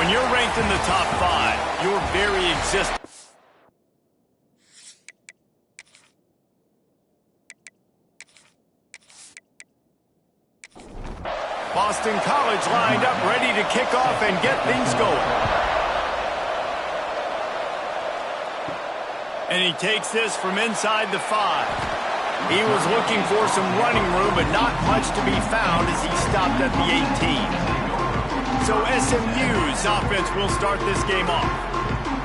When you're ranked in the top 5, your very existence. Boston College lined up, ready to kick off and get things going. And he takes this from inside the 5. He was looking for some running room, but not much to be found as he stopped at the 18. So SMU's offense will start this game off.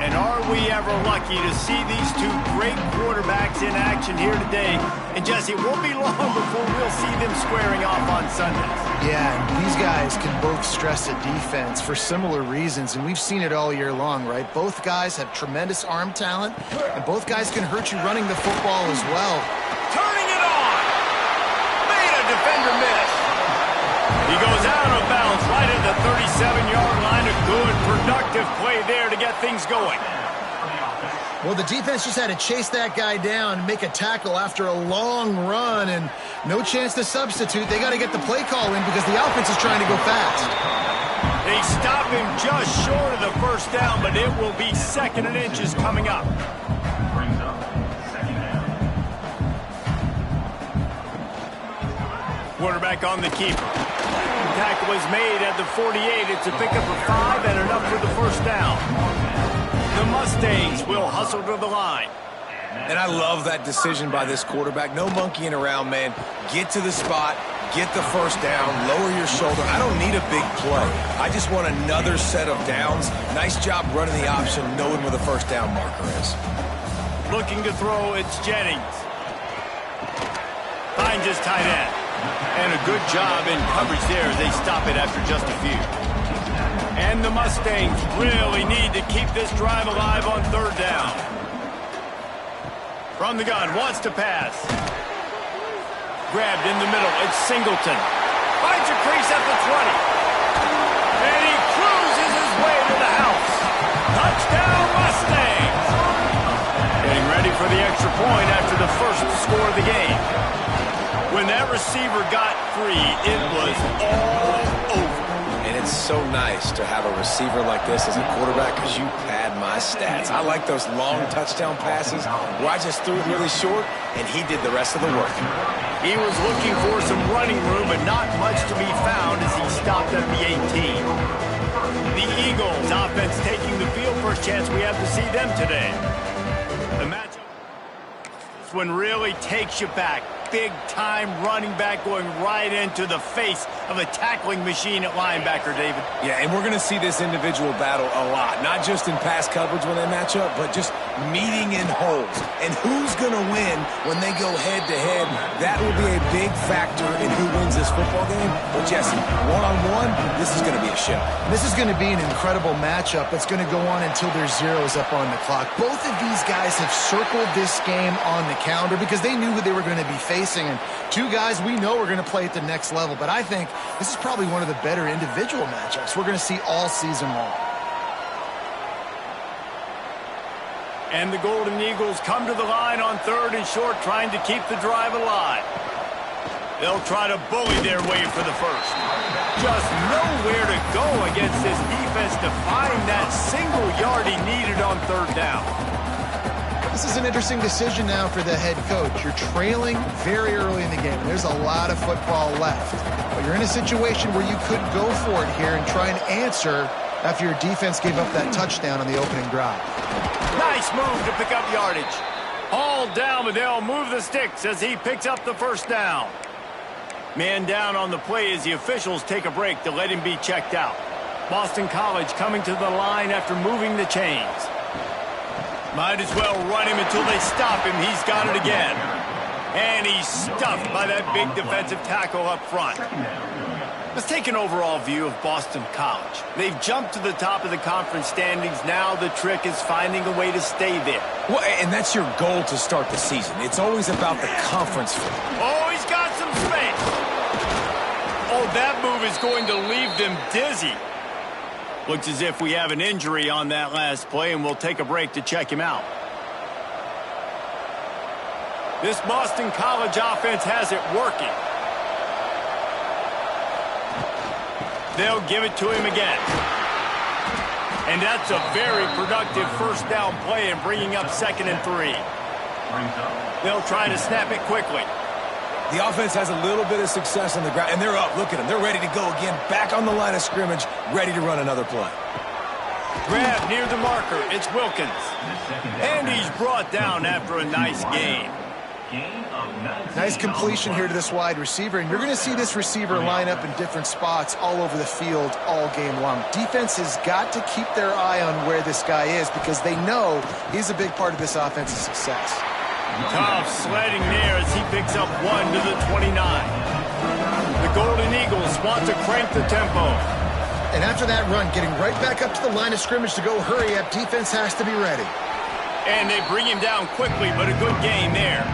And are we ever lucky to see these two great quarterbacks in action here today? And Jesse, it won't be long before we'll see them squaring off on Sundays. Yeah, and these guys can both stress a defense for similar reasons, and we've seen it all year long, right? Both guys have tremendous arm talent, and both guys can hurt you running the football as well. Turning it on! Made a defender miss. He goes out of bounds right at the 37-yard line. A good, productive play there to get things going. Well, the defense just had to chase that guy down and make a tackle after a long run, and no chance to substitute. They got to get the play call in because the offense is trying to go fast. They stop him just short of the first down, but it will be 2nd and inches coming up. Quarterback on the keeper. Tackle is made at the 48. It's a pickup of 5 and enough for the first down. The Mustangs will hustle to the line. And I love that decision by this quarterback. No monkeying around, man. Get to the spot, get the first down, lower your shoulder. I don't need a big play. I just want another set of downs. Nice job running the option, knowing where the first down marker is. Looking to throw, it's Jennings. Finds his tight end. And a good job in coverage there as they stop it after just a few. And the Mustangs really need to keep this drive alive on 3rd down. From the gun, wants to pass. Grabbed in the middle, it's Singleton. Finds a crease at the 20. And he cruises his way to the house. Touchdown, Mustangs! Getting ready for the extra point after the first score of the game. When that receiver got free, it was all over. And it's so nice to have a receiver like this as a quarterback because you pad my stats. I like those long touchdown passes where I just threw it really short and he did the rest of the work. He was looking for some running room, but not much to be found as he stopped at the 18. The Eagles offense taking the field. First chance we have to see them today. The matchup. This one really takes you back. Big-time running back going right into the face of a tackling machine at linebacker, David. Yeah, and we're going to see this individual battle a lot. Not just in pass coverage when they match up, but just meeting in holes. And who's going to win when they go head-to-head? That will be a big factor in who wins this football game. But, Jesse, one-on-one, this is going to be a show. This is going to be an incredible matchup that's going to go on until there's zeros up on the clock. Both of these guys have circled this game on the calendar because they knew who they were going to be facing. And two guys we know are going to play at the next level. But I think this is probably one of the better individual matchups we're going to see all season long. And the Golden Eagles come to the line on 3rd and short, trying to keep the drive alive. They'll try to bully their way for the first. Just nowhere to go against this defense to find that single yard he needed on 3rd down. This is an interesting decision now for the head coach. You're trailing very early in the game. There's a lot of football left. But you're in a situation where you could go for it here and try and answer after your defense gave up that touchdown on the opening drive. Nice move to pick up yardage. All down, but they'll move the sticks as he picks up the first down. Man down on the play as the officials take a break to let him be checked out. Boston College coming to the line after moving the chains. Might as well run him until they stop him. He's got it again. And he's stuffed by that big defensive tackle up front. Let's take an overall view of Boston College. They've jumped to the top of the conference standings. Now the trick is finding a way to stay there. Well, and that's your goal to start the season. It's always about the conference field. Oh, he's got some space. Oh, that move is going to leave them dizzy. Looks as if we have an injury on that last play, and we'll take a break to check him out. This Boston College offense has it working. They'll give it to him again. And that's a very productive first down play and bringing up 2nd and 3. They'll try to snap it quickly. The offense has a little bit of success on the ground, and they're up. Look at them. They're ready to go again. Back on the line of scrimmage, ready to run another play. Grab near the marker. It's Wilkins. And he's brought down after a nice gain. Nice completion here to this wide receiver, and you're going to see this receiver line up in different spots all over the field all game long. Defense has got to keep their eye on where this guy is because they know he's a big part of this offense's success. Tough sledding there as he picks up 1 to the 29. The Golden Eagles want to crank the tempo. And after that run, getting right back up to the line of scrimmage to go hurry up, defense has to be ready. And they bring him down quickly, but a good gain there.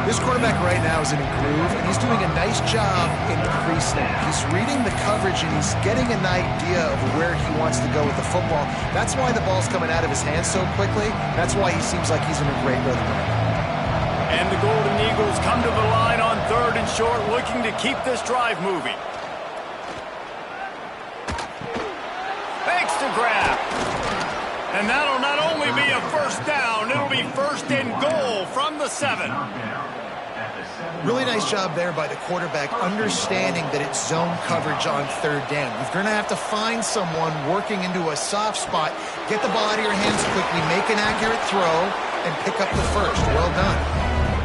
This quarterback right now is in a groove, and he's doing a nice job in the pre-snap. He's reading the coverage, and he's getting an idea of where he wants to go with the football. That's why the ball's coming out of his hands so quickly. That's why he seems like he's in a great rhythm right now. And the Golden Eagles come to the line on 3rd and short, looking to keep this drive moving. Thanks to grab. And that'll not only be a first down, it'll be 1st and goal from the 7. Really nice job there by the quarterback, understanding that it's zone coverage on 3rd down. You're going to have to find someone working into a soft spot, get the ball out of your hands quickly, make an accurate throw, and pick up the first. Well done.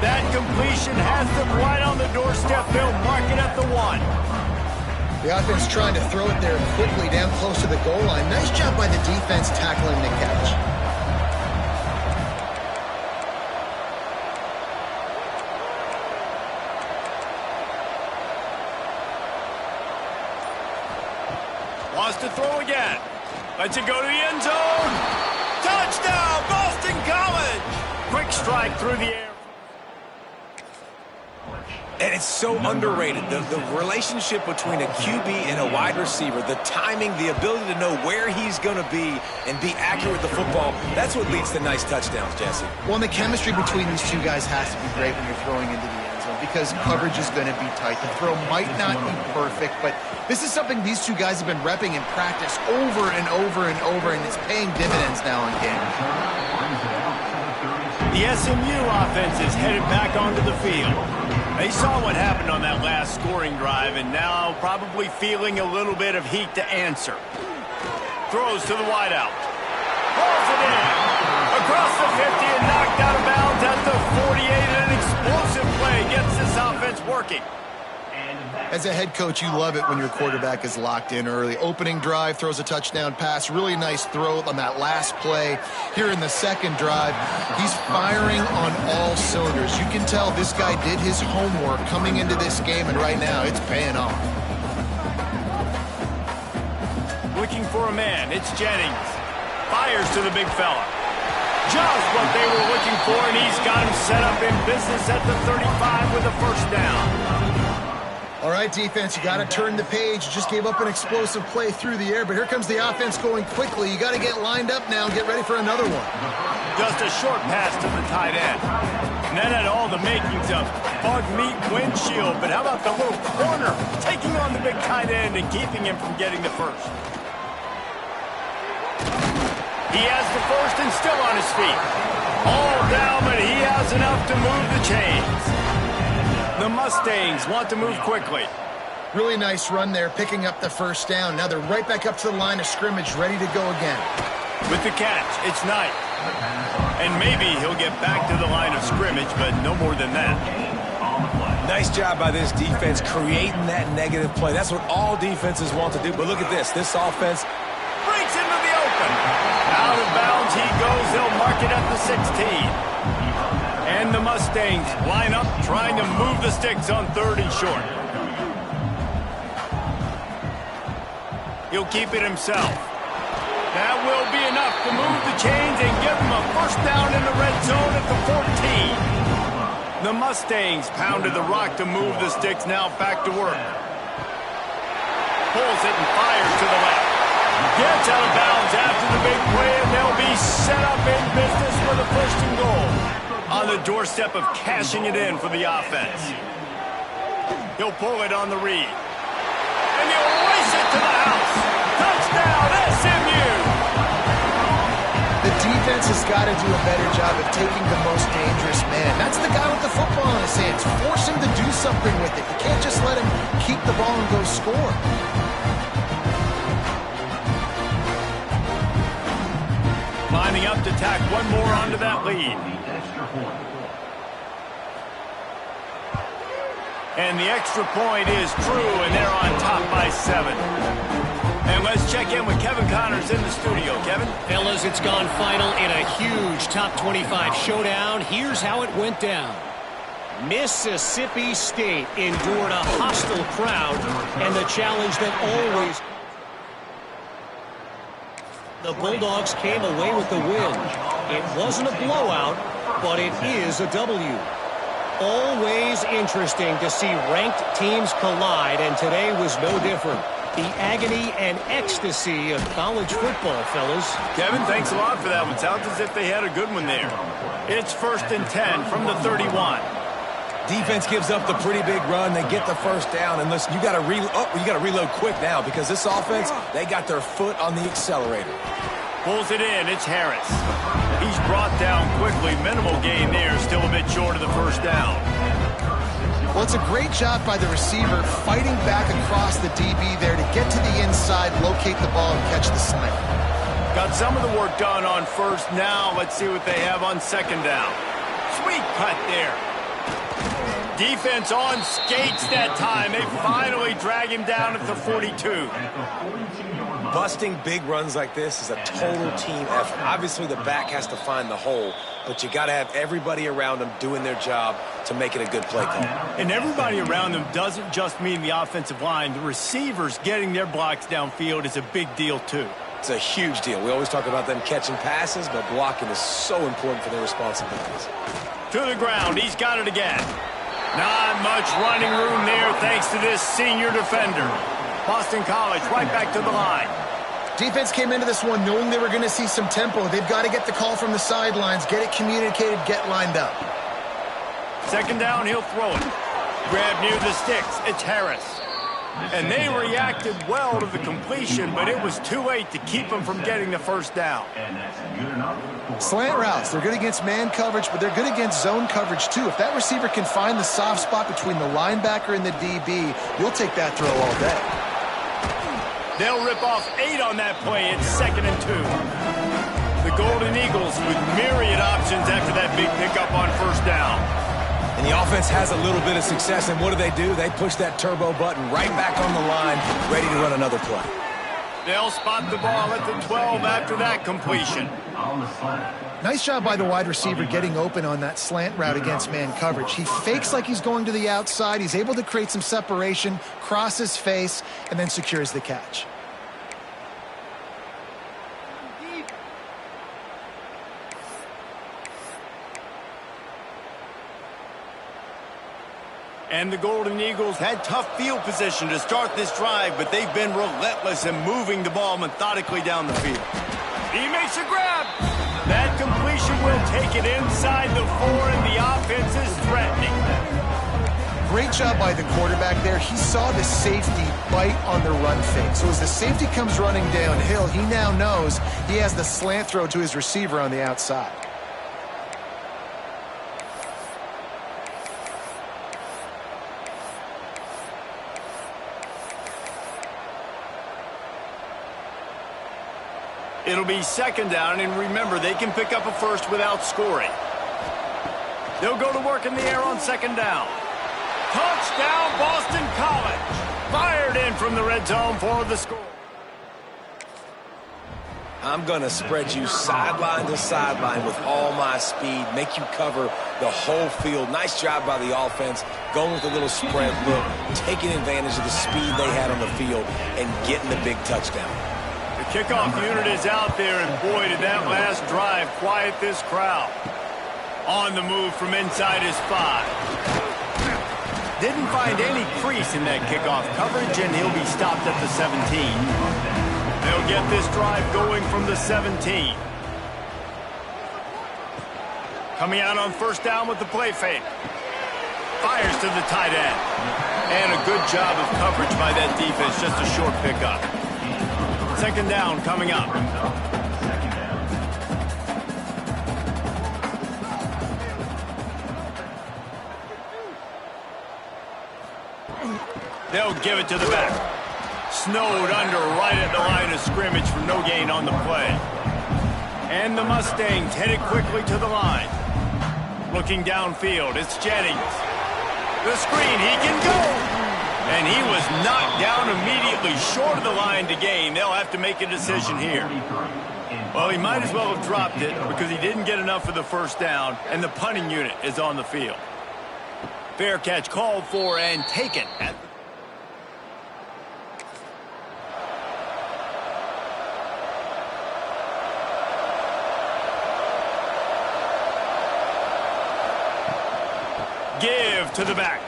That completion has them right on the doorstep. They'll mark it at the 1. The offense trying to throw it there quickly down close to the goal line. Nice job by the defense tackling the catch. Wants to throw again. Lets it go to the end zone. Touchdown, Boston College! Quick strike through the air. And it's so underrated. The relationship between a QB and a wide receiver, the timing, the ability to know where he's going to be and be accurate with the football, that's what leads to nice touchdowns, Jesse. Well, and the chemistry between these two guys has to be great when you're throwing into the end zone because coverage is going to be tight. The throw might not be perfect, but this is something these two guys have been repping in practice over and over and over, and it's paying dividends now in games. The SMU offense is headed back onto the field. They saw what happened on that last scoring drive and now probably feeling a little bit of heat to answer. Throws to the wideout. Pulls it in. Across the 50 and knocked out of bounds at the 48. And an explosive play gets this offense working. As a head coach, you love it when your quarterback is locked in early. Opening drive, throws a touchdown pass. Really nice throw on that last play. Here in the second drive, he's firing on all cylinders. You can tell this guy did his homework coming into this game, and right now it's paying off. Looking for a man. It's Jennings. Fires to the big fella. Just what they were looking for, and he's got him set up in business at the 35 with a first down. All right, defense, you got to turn the page. You just gave up an explosive play through the air, but here comes the offense going quickly. You got to get lined up now and get ready for another one. Just a short pass to the tight end. And that had all the makings of bug meat windshield, but how about the little corner taking on the big tight end and keeping him from getting the first? He has the first and still on his feet. All down, but he has enough to move the chains. The Mustangs want to move quickly. Really nice run there, picking up the first down. Now they're right back up to the line of scrimmage, ready to go again. With the catch, it's Knight. And maybe he'll get back to the line of scrimmage, but no more than that. Nice job by this defense creating that negative play. That's what all defenses want to do. But look at this. This offense breaks into the open. Out of bounds he goes. They'll mark it at the 16. And the Mustangs line up, trying to move the sticks on 3rd and short. He'll keep it himself. That will be enough to move the chains and give him a first down in the red zone at the 14. The Mustangs pounded the rock to move the sticks, now back to work. Pulls it and fires to the left. Gets out of bounds after the big play, and they'll be set up in business for the 1st and goal. On the doorstep of cashing it in for the offense. He'll pull it on the read. And he'll race it to the house. Touchdown, SMU! defense has got to do a better job of taking the most dangerous man. That's the guy with the football in his hands. Force him to do something with it. You can't just let him keep the ball and go score. Lining up to tack one more onto that lead. And the extra point is true, and they're on top by 7. And let's check in with Kevin Connors in the studio. Kevin? Fellas, it's gone final in a huge top 25 showdown. Here's how it went down. Mississippi State endured a hostile crowd and the challenge that always... The Bulldogs came away with the win. It wasn't a blowout, but it is a W. Always interesting to see ranked teams collide, and today was no different. The agony and ecstasy of college football, fellas. Kevin, thanks a lot for that one. Sounds as if they had a good one there. It's 1st and 10 from the 31. Defense gives up the pretty big run. They get the first down. And listen, you got to reload quick now because this offense, they got their foot on the accelerator. Pulls it in. It's Harris. He's brought down quickly. Minimal gain there. Still a bit short of the first down. Well, it's a great job by the receiver fighting back across the DB there to get to the inside, locate the ball, and catch the slant. Got some of the work done on first. Now let's see what they have on second down. Sweet cut there. Defense on skates that time. They finally drag him down at the 42. Busting big runs like this is a total team effort. Obviously, the back has to find the hole, but you got to have everybody around them doing their job to make it a good play call. And everybody around them doesn't just mean the offensive line. The receivers getting their blocks downfield is a big deal, too. It's a huge deal. We always talk about them catching passes, but blocking is so important for their responsibilities. To the ground. He's got it again. Not much running room there thanks to this senior defender. Boston College right back to the line. Defense came into this one knowing they were going to see some tempo. They've got to get the call from the sidelines, get it communicated, get lined up. Second down, he'll throw it. Grab near the sticks. It's Harris. And they reacted well to the completion, but it was too late to keep them from getting the first down. Slant routes, they're good against man coverage, but they're good against zone coverage too. If that receiver can find the soft spot between the linebacker and the DB, you'll take that throw all day. They'll rip off 8 on that play. It's 2nd and 2. The Golden Eagles with myriad options after that big pickup on first down. And the offense has a little bit of success, and what do? They push that turbo button right back on the line, ready to run another play. They'll spot the ball at the 12 after that completion. Nice job by the wide receiver getting open on that slant route against man coverage. He fakes like he's going to the outside. He's able to create some separation, cross his face, and then secures the catch. And the Golden Eagles had tough field position to start this drive, but they've been relentless in moving the ball methodically down the field. He makes a grab. That completion will take it inside the 4, and the offense is threatening. Great job by the quarterback there. He saw the safety bite on the run fake. So as the safety comes running downhill, he now knows he has the slant throw to his receiver on the outside. It'll be second down, and remember, they can pick up a first without scoring. They'll go to work in the air on second down. Touchdown, Boston College. Fired in from the red zone for the score. I'm going to spread you sideline to sideline with all my speed, make you cover the whole field. Nice job by the offense, going with a little spread look, taking advantage of the speed they had on the field, and getting the big touchdown. The kickoff unit is out there, and boy, did that last drive quiet this crowd. On the move from inside his 5. Didn't find any crease in that kickoff coverage, and he'll be stopped at the 17. They'll get this drive going from the 17. Coming out on first down with the play fake. Fires to the tight end. And a good job of coverage by that defense, just a short pickup. Second down coming up. They'll give it to the back. Snowed under right at the line of scrimmage for no gain on the play. And the Mustangs headed quickly to the line. Looking downfield, it's Jennings. The screen, he can go! And he was knocked down immediately short of the line to gain. They'll have to make a decision here. Well, he might as well have dropped it because he didn't get enough for the first down, and the punting unit is on the field. Fair catch called for and taken at the give to the back.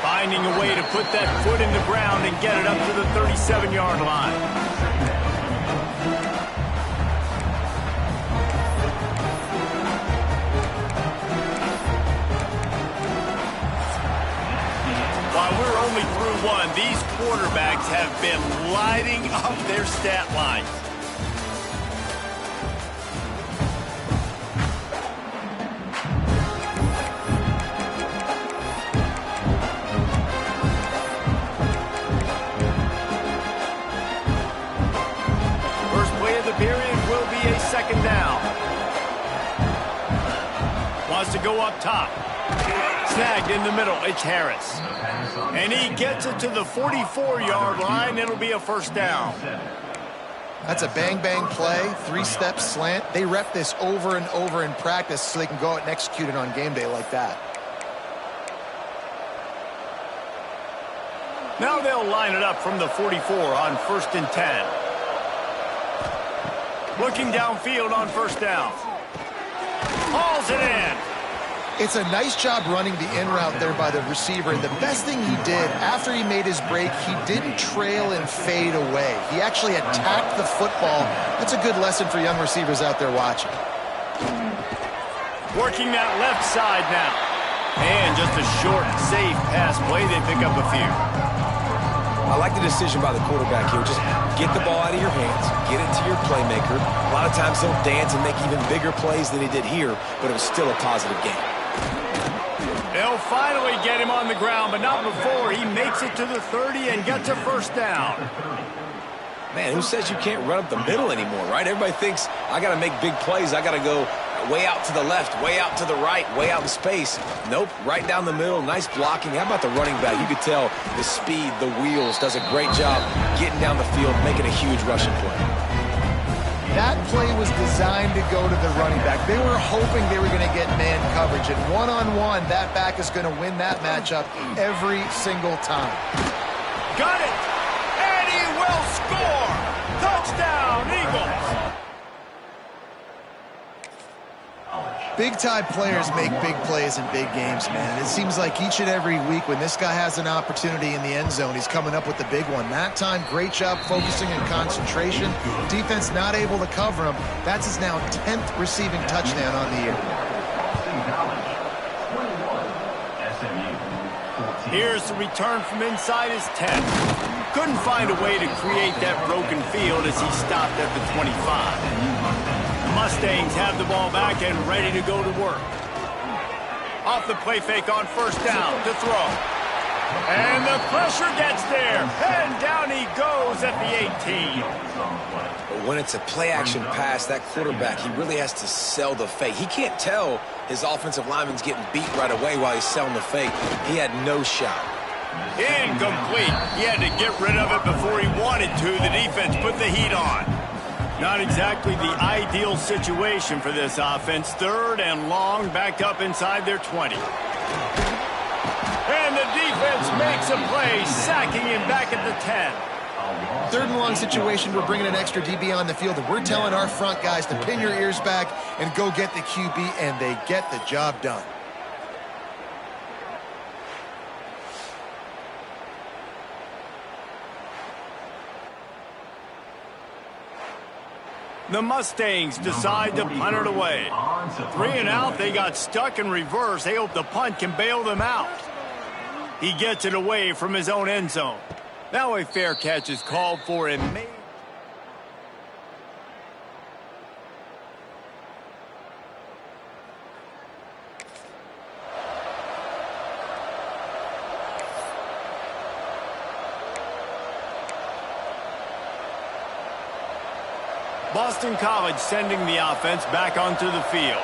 Finding a way to put that foot in the ground and get it up to the 37-yard line. While we're only through one, these quarterbacks have been lighting up their stat lines. Second down. Wants to go up top. Snagged in the middle. It's Harris. And he gets it to the 44-yard line. It'll be a first down. That's a bang-bang play, three-step slant. They rep this over and over in practice so they can go out and execute it on game day like that. Now they'll line it up from the 44 on 1st and 10. Looking downfield on first down. Hauls it in. It's a nice job running the in route there by the receiver. And the best thing he did after he made his break, he didn't trail and fade away. He actually attacked the football. That's a good lesson for young receivers out there watching. Working that left side now. And just a short, safe pass play. They pick up a few. I like the decision by the quarterback here. Just get the ball out of your hands, get it to your playmaker. A lot of times he'll dance and make even bigger plays than he did here, but it was still a positive game. They'll finally get him on the ground, but not before he makes it to the 30 and gets a first down. Man, who says you can't run up the middle anymore, right? Everybody thinks, I got to make big plays. I got to go way out to the left, way out to the right, way out in space. Nope, right down the middle, nice blocking. How about the running back? You could tell the speed, the wheels, does a great job getting down the field, making a huge rushing play. That play was designed to go to the running back. They were hoping they were going to get man coverage, and one-on-one, that back is going to win that matchup every single time. Got it! And he will score! Touchdown, Eagles! Big-time players make big plays in big games, man. It seems like each and every week when this guy has an opportunity in the end zone, he's coming up with the big one. That time, great job focusing and concentration. Defense not able to cover him. That's his now 10th receiving touchdown on the year. Here's the return from inside his 10. Couldn't find a way to create that broken field as he stopped at the 25. Mustangs have the ball back and ready to go to work. Off the play fake on first down to throw. And the pressure gets there. And down he goes at the 18. But when it's a play-action pass, that quarterback, he really has to sell the fake. He can't tell his offensive lineman's getting beat right away while he's selling the fake. He had no shot. Incomplete. He had to get rid of it before he wanted to. The defense put the heat on. Not exactly the ideal situation for this offense. 3rd and long, backed up inside their 20. And the defense makes a play, sacking him back at the 10. 3rd and long situation, we're bringing an extra DB on the field, and we're telling our front guys to pin your ears back and go get the QB, and they get the job done. The Mustangs decide to punt it away. 3 and out, they got stuck in reverse. They hope the punt can bail them out. He gets it away from his own end zone. Now a fair catch is called for and made. Boston College sending the offense back onto the field.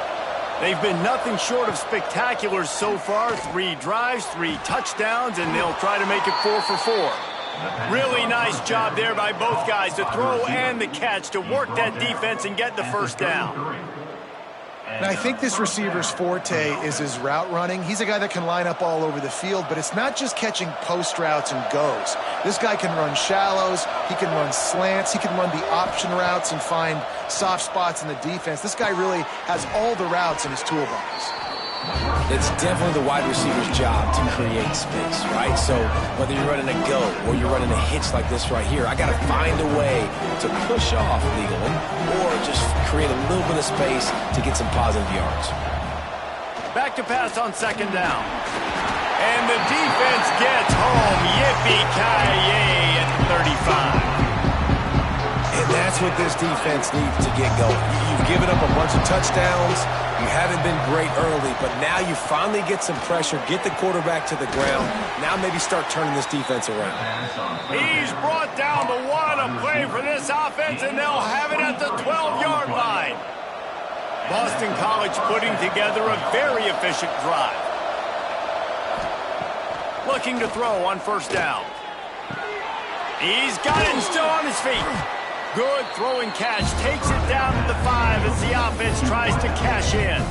They've been nothing short of spectacular so far. 3 drives, 3 touchdowns, and they'll try to make it 4 for 4. Really nice job there by both guys, the throw and the catch, to work that defense and get the first down. And I think this receiver's forte is his route running. He's a guy that can line up all over the field, but it's not just catching post routes and goes. This guy can run shallows, he can run slants, he can run the option routes and find soft spots in the defense. This guy really has all the routes in his toolbox. It's definitely the wide receiver's job to create space, right? So whether you're running a go or you're running a hitch like this right here, I got to find a way to push off legally or just create a little bit of space to get some positive yards. Back to pass on 2nd down. And the defense gets home. Yippee-ki-yay at the 35. And that's what this defense needs to get going. You've given up a bunch of touchdowns. You haven't been great early, but now you finally get some pressure, get the quarterback to the ground. Now maybe start turning this defense around. He's brought down the 1, a play for this offense, and they'll have it at the 12-yard line. Boston College putting together a very efficient drive. Looking to throw on 1st down. He's got it and still on his feet. Good throwing catch, takes it down to the 5 as the offense tries to cash in.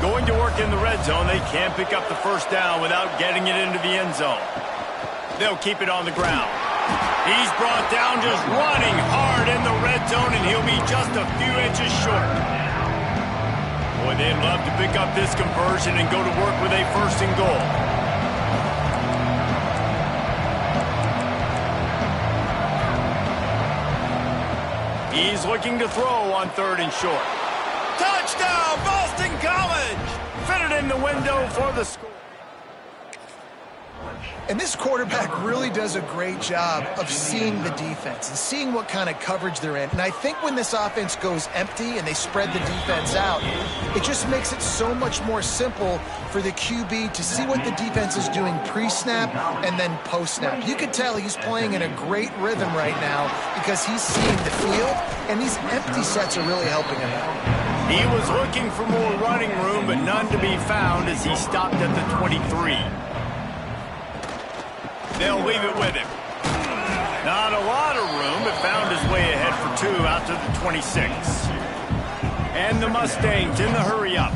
Going to work in the red zone, they can't pick up the 1st down without getting it into the end zone. They'll keep it on the ground. He's brought down just running hard in the red zone, and he'll be just a few inches short. Boy, they'd love to pick up this conversion and go to work with a 1st and goal. He's looking to throw on 3rd and short. Touchdown, Boston College! Fitted in the window for the score. And this quarterback really does a great job of seeing the defense and seeing what kind of coverage they're in. And I think when this offense goes empty and they spread the defense out, it just makes it so much more simple for the QB to see what the defense is doing pre-snap and then post-snap. You could tell he's playing in a great rhythm right now because he's seeing the field, and these empty sets are really helping him out. He was looking for more running room, but none to be found as he stopped at the 23. They'll leave it with him. Not a lot of room, but found his way ahead for 2 out to the 26. And the Mustangs in the hurry-up.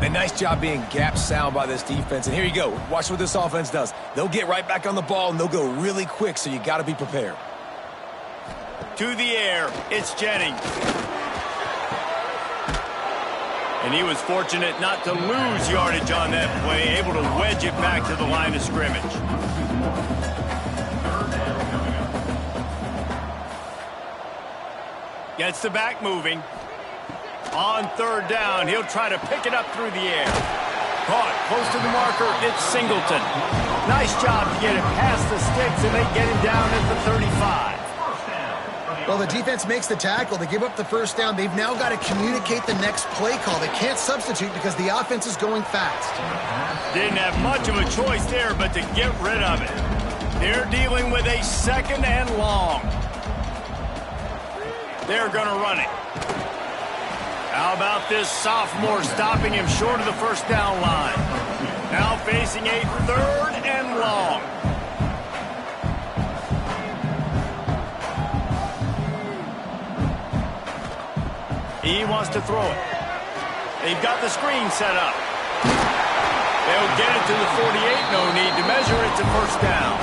A nice job being gap sound by this defense. And here you go. Watch what this offense does. They'll get right back on the ball, and they'll go really quick, so you got to be prepared. To the air, it's Jennings. And he was fortunate not to lose yardage on that play, able to wedge it back to the line of scrimmage. Gets the back moving. On 3rd down, he'll try to pick it up through the air. Caught close to the marker, it's Singleton. Nice job to get it past the sticks, and they get him down at the 35. Well, the defense makes the tackle. They give up the 1st down. They've now got to communicate the next play call. They can't substitute because the offense is going fast. Didn't have much of a choice there, but to get rid of it. They're dealing with a 2nd and long. They're going to run it. How about this sophomore stopping him short of the 1st down line? Now facing a 3rd and long. He wants to throw it. They've got the screen set up. They'll get it to the 48. No need to measure. It's a 1st down.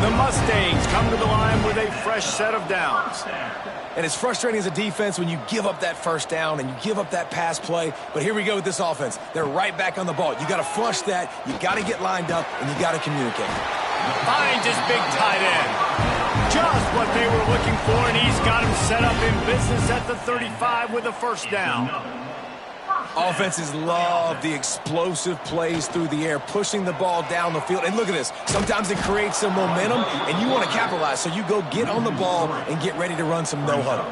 The Mustangs come to the line with a fresh set of downs. And it's frustrating as a defense when you give up that 1st down and you give up that pass play. But here we go with this offense. They're right back on the ball. You got to flush that. You got to get lined up, and you got to communicate. Finds his big tight end. Just what they were looking for, and he's got him set up in business at the 35 with a 1st down. Offenses love the explosive plays through the air, pushing the ball down the field. And look at this. Sometimes it creates some momentum, and you want to capitalize. So you go get on the ball and get ready to run some no-huddle.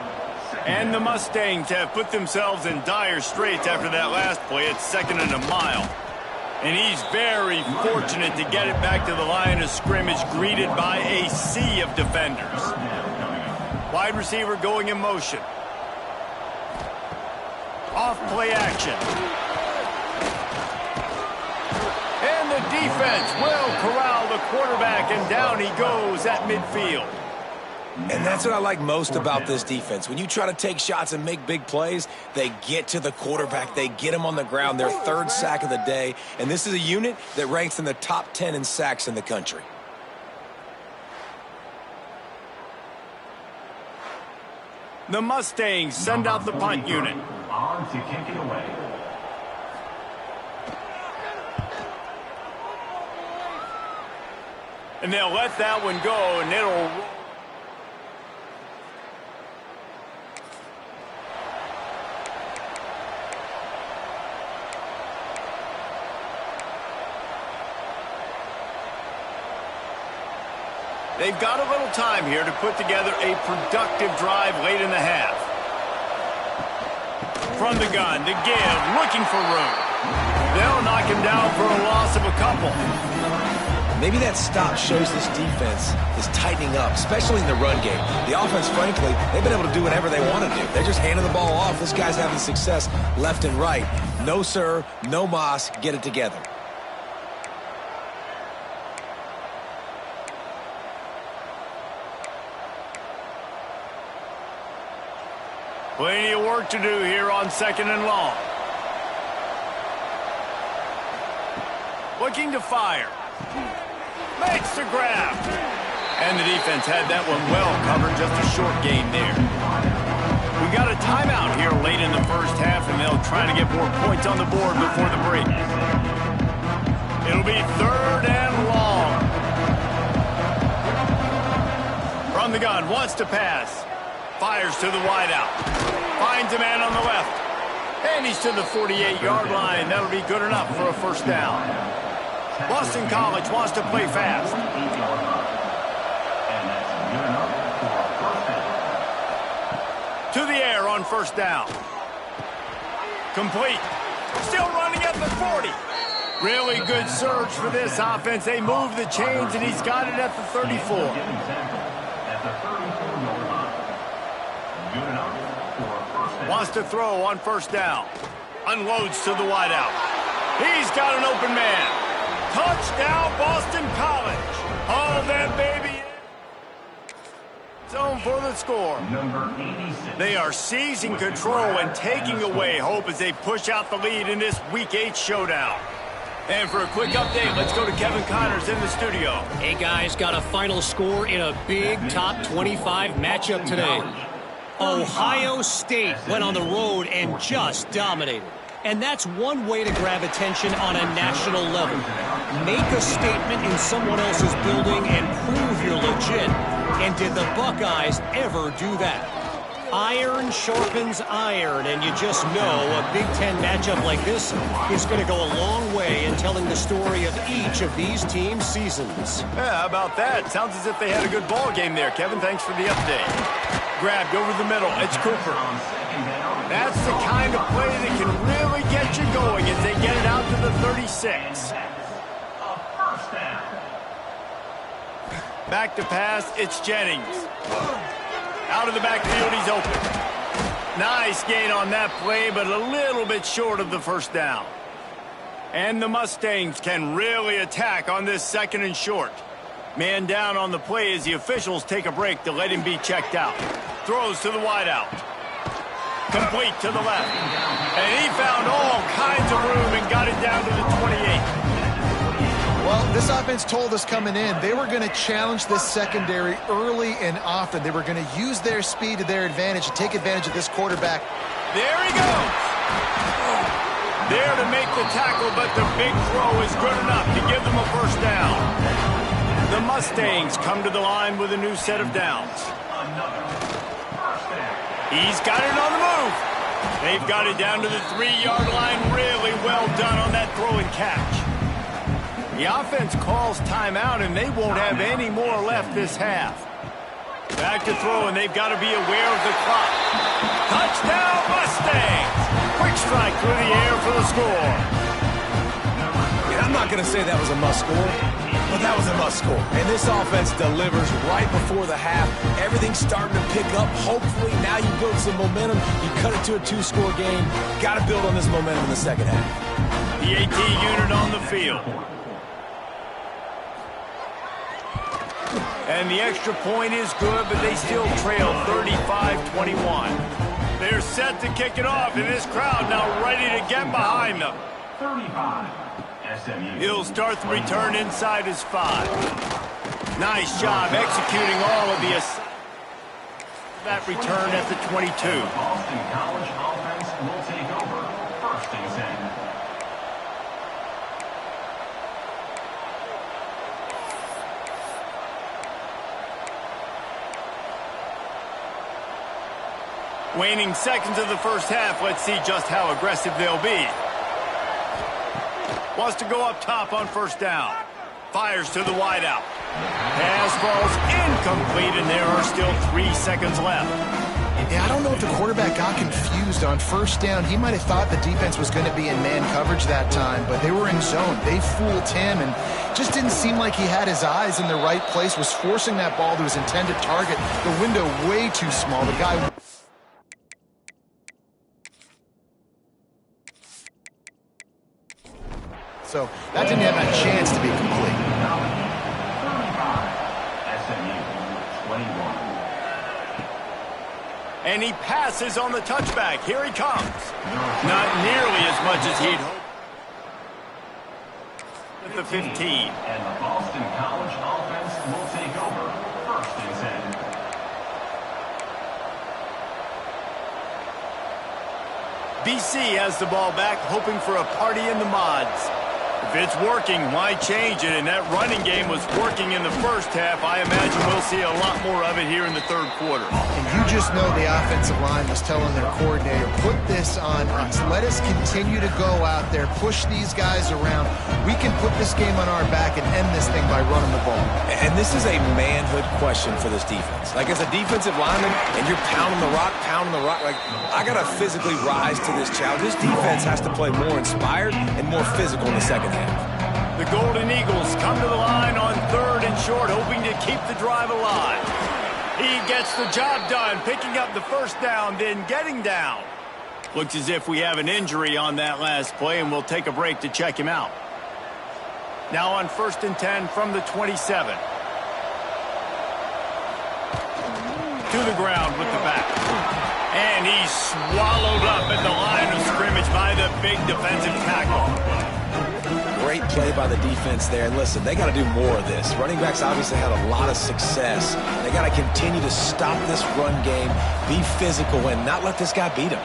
And the Mustangs have put themselves in dire straits after that last play. It's 2nd and a mile. And he's very fortunate to get it back to the line of scrimmage, greeted by a sea of defenders. Wide receiver going in motion. Off play action. And the defense will corral the quarterback, and down he goes at midfield. And that's what I like most about this defense. When you try to take shots and make big plays, they get to the quarterback. They get him on the ground. Their third sack of the day. And this is a unit that ranks in the top 10 in sacks in the country. The Mustangs send out the punt unit. On to kick it away. And they'll let that one go, and it'll roll. They've got a little time here to put together a productive drive late in the half. From the gun, to give, looking for room. They'll knock him down for a loss of a couple. Maybe that stop shows this defense is tightening up, especially in the run game. The offense, frankly, they've been able to do whatever they want to do. They're just handing the ball off. This guy's having success left and right. No, sir, no mas, get it together. Plenty of work to do here on 2nd and long. Looking to fire. Makes the grab. And the defense had that one well covered, just a short gain there. We got a timeout here late in the first half, and they'll try to get more points on the board before the break. It'll be 3rd and long. From the gun, wants to pass. Fires to the wideout. Finds a man on the left. And he's to the 48-yard line. That'll be good enough for a first down. Boston College wants to play fast. To the air on first down. Complete. Still running at the 40. Really good surge for this offense. They move the chains, and he's got it at the 34. Wants to throw on first down. Unloads to the wideout. He's got an open man. Touchdown, Boston College. All that baby in. Zone for the score. Number 86. They are seizing control and taking away hope as they push out the lead in this Week 8 showdown. And for a quick update, let's go to Kevin Connors in the studio. Hey, guys, got a final score in a big top 25 matchup today. Ohio State went on the road and just dominated. And that's one way to grab attention on a national level. Make a statement in someone else's building and prove you're legit. And did the Buckeyes ever do that? Iron sharpens iron, and you just know a Big Ten matchup like this is going to go a long way in telling the story of each of these teams' seasons. Yeah, how about that? Sounds as if they had a good ball game there, Kevin. Thanks for the update. Grabbed over the middle. It's Cooper. That's the kind of play that can really get you going as they get it out to the 36. Back to pass, it's Jennings. Out of the backfield, he's open. Nice gain on that play, but a little bit short of the first down. And the Mustangs can really attack on this 2nd and short. Man down on the play as the officials take a break to let him be checked out. Throws to the wideout. Complete to the left. And he found all kinds of room and got it down to the 28. Well, this offense told us coming in they were going to challenge this secondary early and often. They were going to use their speed to their advantage and take advantage of this quarterback. There he goes. There to make the tackle, but the big throw is good enough to give them a first down. The Mustangs come to the line with a new set of downs. He's got it on the move. They've got it down to the 3-yard line. Really well done on that throw and catch. The offense calls timeout, and they won't have any more left this half. Back to throw, and they've got to be aware of the clock. Touchdown, Mustangs! Quick strike through the air for the score. not going to say that was a must score, but that was a must score. And this offense delivers right before the half. Everything's starting to pick up. Hopefully, now you build some momentum. You cut it to a 2-score game. Got to build on this momentum in the second half. The AT unit on the field. And the extra point is good, but they still trail 35-21. They're set to kick it off, and this crowd now ready to get behind them. 35. SMU. He'll start the return inside his 5. Nice job executing all of that return at the 22. Boston College offense will take over. 1st and 10. Waning seconds of the first half. Let's see just how aggressive they'll be. Wants to go up top on 1st down. Fires to the wideout. Pass falls incomplete, and there are still 3 seconds left. Yeah, I don't know if the quarterback got confused on 1st down. He might have thought the defense was going to be in man coverage that time, but they were in zone. They fooled him, and just didn't seem like he had his eyes in the right place, was forcing that ball to his intended target. The window way too small. The guy... So that didn't have a chance to be complete. 35. SMU. 21. And he passes on the touchback. Here he comes. Not nearly as much as he'd hoped. At the 15. And the Boston College offense will take over. 1st and 10. BC has the ball back, hoping for a party in the mods. If it's working, why change it? And that running game was working in the first half. I imagine we'll see a lot more of it here in the 3rd quarter. And you just know the offensive line was telling their coordinator, put this on us. Let us continue to go out there, push these guys around. We can put this game on our back and end this thing by running the ball. And this is a manhood question for this defense. Like, as a defensive lineman, and you're pounding the rock, like, I got to physically rise to this challenge. This defense has to play more inspired and more physical in the second half. The Golden Eagles come to the line on 3rd and short, hoping to keep the drive alive. He gets the job done, picking up the 1st down, then getting down. Looks as if we have an injury on that last play, and we'll take a break to check him out. Now on 1st and 10 from the 27. To the ground with the back. And he's swallowed up at the line of scrimmage by the big defensive tackle. Great play by the defense there. And listen, they got to do more of this. Running backs obviously had a lot of success. They got to continue to stop this run game, be physical, and not let this guy beat him.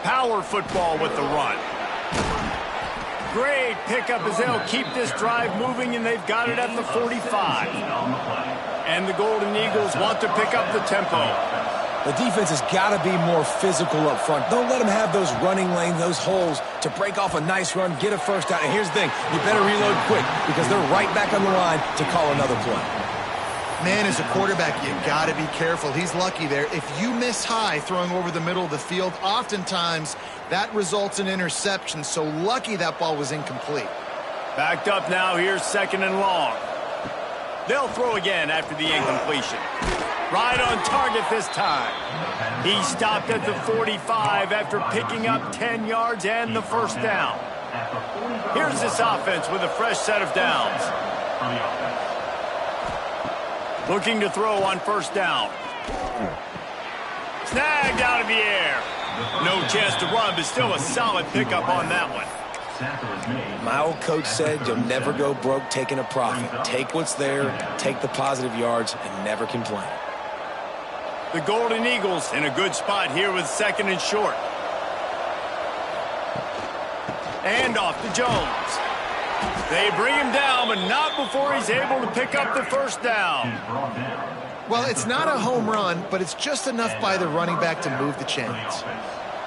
Power football with the run. Great pickup as they'll keep this drive moving, and they've got it at the 45. And the Golden Eagles want to pick up the tempo. The defense has got to be more physical up front. Don't let them have those running lanes, those holes to break off a nice run, get a 1st down. And here's the thing, you better reload quick because they're right back on the line to call another play. Man, as a quarterback, you got to be careful. He's lucky there. If you miss high throwing over the middle of the field, oftentimes that results in interception. So lucky that ball was incomplete. Backed up now, here's 2nd and long. They'll throw again after the incompletion. Right on target this time. He stopped at the 45 after picking up 10 yards and the 1st down. Here's this offense with a fresh set of downs. Looking to throw on 1st down. Snagged out of the air. No chance to run, but still a solid pickup on that one. My old coach said you'll never go broke taking a profit. Take what's there, take the positive yards, and never complain. The Golden Eagles in a good spot here with 2nd and short. And off to Jones. They bring him down, but not before he's able to pick up the 1st down. Well, it's not a home run, but it's just enough by the running back to move the chains.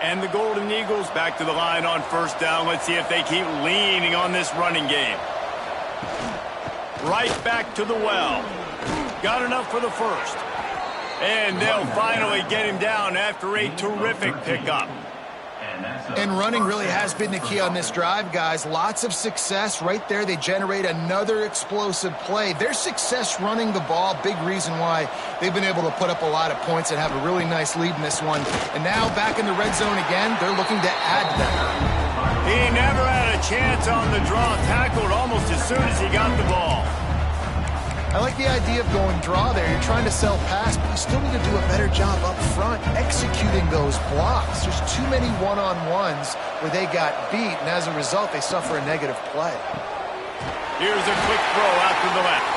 And the Golden Eagles back to the line on 1st down. Let's see if they keep leaning on this running game. Right back to the well. Got enough for the 1st. And they'll finally get him down after a terrific pickup. And running really has been the key on this drive, guys. Lots of success right there. They generate another explosive play. Their success running the ball, big reason why they've been able to put up a lot of points and have a really nice lead in this one. And now back in the red zone again, they're looking to add to that. He never had a chance on the draw. Tackled almost as soon as he got the ball. I like the idea of going draw there. You're trying to sell pass, but you still need to do a better job up front executing those blocks. There's too many one-on-ones where they got beat, and as a result, they suffer a negative play. Here's a quick throw out to the left.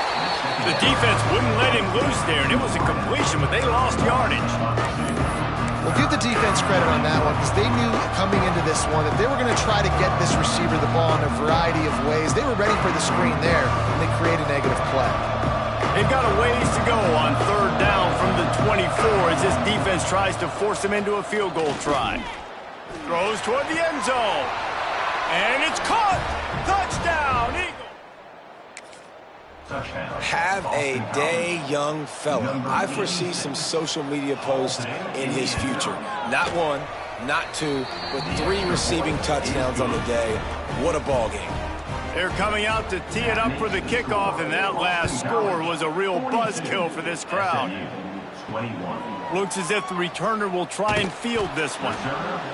The defense wouldn't let him loose there, and it was a completion, but they lost yardage. Well, give the defense credit on that one because they knew coming into this one that they were going to try to get this receiver the ball in a variety of ways. They were ready for the screen there, and they created a negative play. They've got a ways to go on third down from the 24 as this defense tries to force them into a field goal try. Throws toward the end zone. And it's caught! Touchdown, Eagles! Have a day, young fella. I foresee some social media posts in his future. Not one, not two, but 3 receiving touchdowns on the day. What a ball game. They're coming out to tee it up for the kickoff, and that last score was a real buzzkill for this crowd. Looks as if the returner will try and field this one.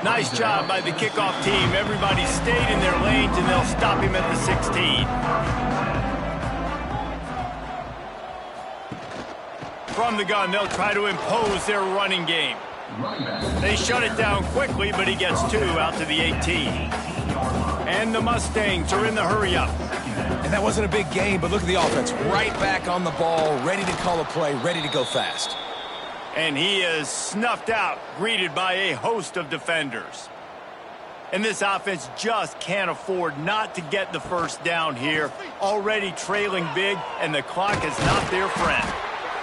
Nice job by the kickoff team. Everybody stayed in their lanes, and they'll stop him at the 16. From the gun, they'll try to impose their running game. They shut it down quickly, but he gets 2 out to the 18. And the Mustangs are in the hurry-up. And that wasn't a big game, but look at the offense. Right back on the ball, ready to call a play, ready to go fast. And he is snuffed out, greeted by a host of defenders. And this offense just can't afford not to get the first down here. Already trailing big, and the clock is not their friend.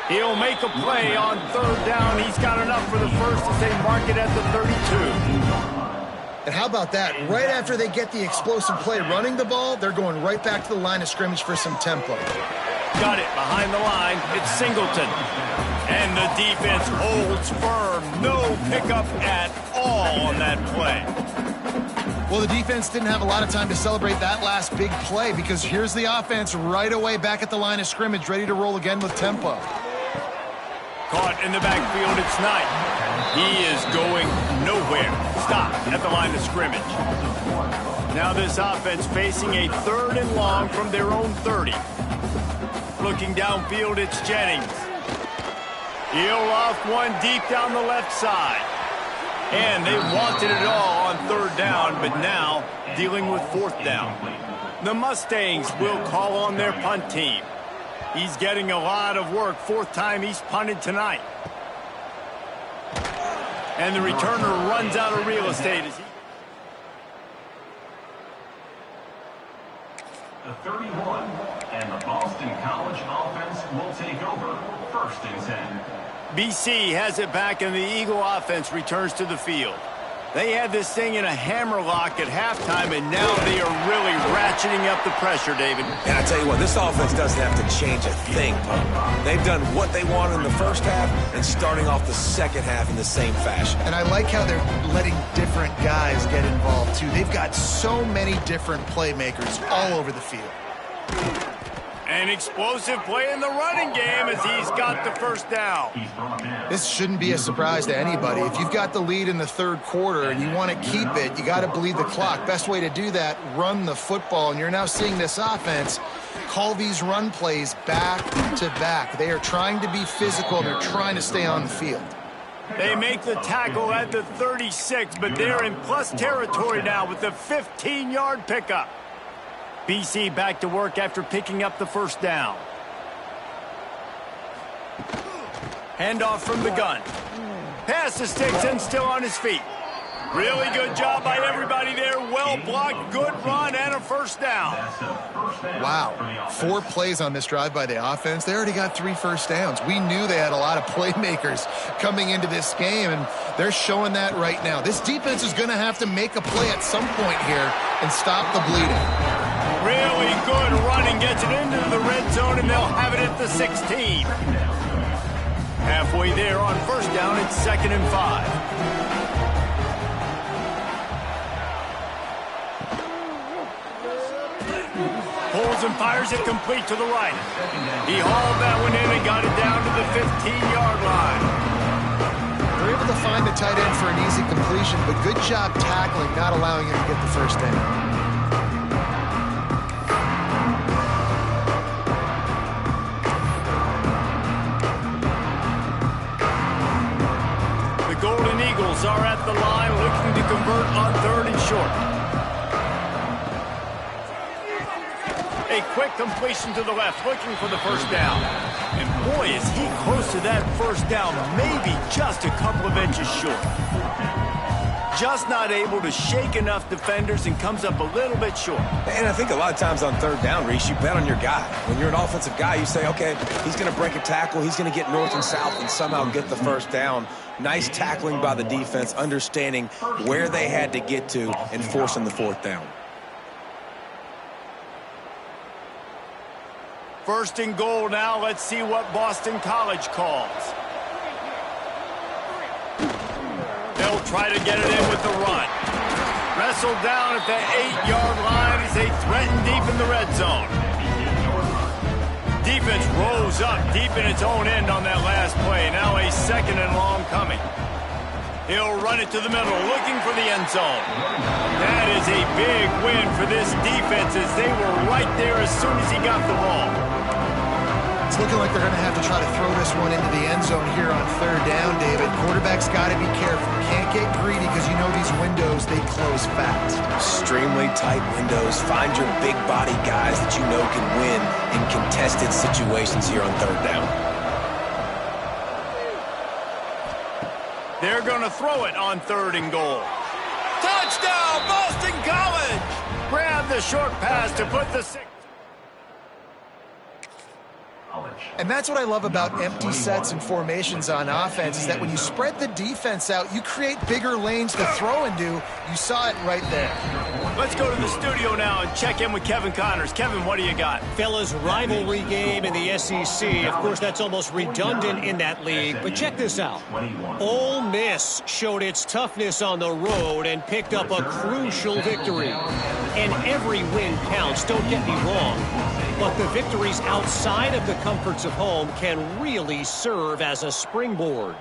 He'll make a play on third down. He's got enough for the first as they mark it at the 32. And how about that? Right after they get the explosive play running the ball, they're going right back to the line of scrimmage for some tempo. Got it behind the line. It's Singleton. And the defense holds firm. No pickup at all on that play. Well, the defense didn't have a lot of time to celebrate that last big play because here's the offense right away back at the line of scrimmage, ready to roll again with tempo. Caught in the backfield, it's Knight. He is going nowhere. Stopped at the line of scrimmage. Now this offense facing a 3rd and long from their own 30. Looking downfield, it's Jennings. He'll loft one deep down the left side. And they wanted it all on 3rd down, but now dealing with 4th down. The Mustangs will call on their punt team. He's getting a lot of work. 4th time he's punted tonight. And the returner runs out of real estate. As he... The 31 and the Boston College offense will take over 1st and 10. BC has it back, and the Eagle offense returns to the field. They had this thing in a hammerlock at halftime, and now they are really ratcheting up the pressure, David. And I tell you what, this offense doesn't have to change a thing, Pop. They've done what they wanted in the first half and starting off the second half in the same fashion. And I like how they're letting different guys get involved, too. They've got so many different playmakers all over the field. An explosive play in the running game as he's got the first down. This shouldn't be a surprise to anybody. If you've got the lead in the 3rd quarter and you want to keep it, you got to bleed the clock. Best way to do that, run the football. And you're now seeing this offense call these run plays back to back. They are trying to be physical, and they're trying to stay on the field. They make the tackle at the 36, but they're in plus territory now with the 15-yard pickup. BC back to work after picking up the first down. Handoff from the gun. Pass to Stigson, still on his feet. Really good job by everybody there. Well blocked, good run, and a first down. Wow. 4 plays on this drive by the offense. They already got 3 first downs. We knew they had a lot of playmakers coming into this game, and they're showing that right now. This defense is going to have to make a play at some point here and stop the bleeding. Really good running, gets it into the red zone, and they'll have it at the 16. Halfway there on first down, it's 2nd and 5. and fires it complete to the right. He hauled that one in and got it down to the 15-yard line. They're able to find the tight end for an easy completion, but good job tackling, not allowing him to get the first down. The Golden Eagles are at the line looking to convert on 3rd and short. A quick completion to the left, looking for the first down. And boy, is he close to that first down, maybe just a couple of inches short. Just not able to shake enough defenders and comes up a little bit short. And I think a lot of times on 3rd down, Reese, you bet on your guy. When you're an offensive guy, you say, okay, he's going to break a tackle, he's going to get north and south and somehow get the first down. Nice tackling by the defense, understanding where they had to get to and forcing the 4th down. 1st and goal now. Let's see what Boston College calls. They'll try to get it in with the run. Wrestled down at the 8-yard line as they threaten deep in the red zone. Defense rose up deep in its own end on that last play. Now a 2nd and long coming. He'll run it to the middle, looking for the end zone. That is a big win for this defense as they were right there as soon as he got the ball. It's looking like they're going to have to try to throw this one into the end zone here on 3rd down, David. Quarterback's got to be careful. Can't get greedy because you know these windows, they close fast. Extremely tight windows. Find your big body guys that you know can win in contested situations here on 3rd down. They're going to throw it on 3rd and goal. Touchdown, Boston College! Grab the short pass to put the 6. And that's what I love about empty sets and formations on offense, is that when you spread the defense out, you create bigger lanes to throw into. You saw it right there. Let's go to the studio now and check in with Kevin Connors. Kevin, what do you got? Fellas, rivalry game in the SEC. Of course, that's almost redundant in that league. But check this out. Ole Miss showed its toughness on the road and picked up a crucial victory. And every win counts, don't get me wrong. But the victories outside of the comforts of home can really serve as a springboard.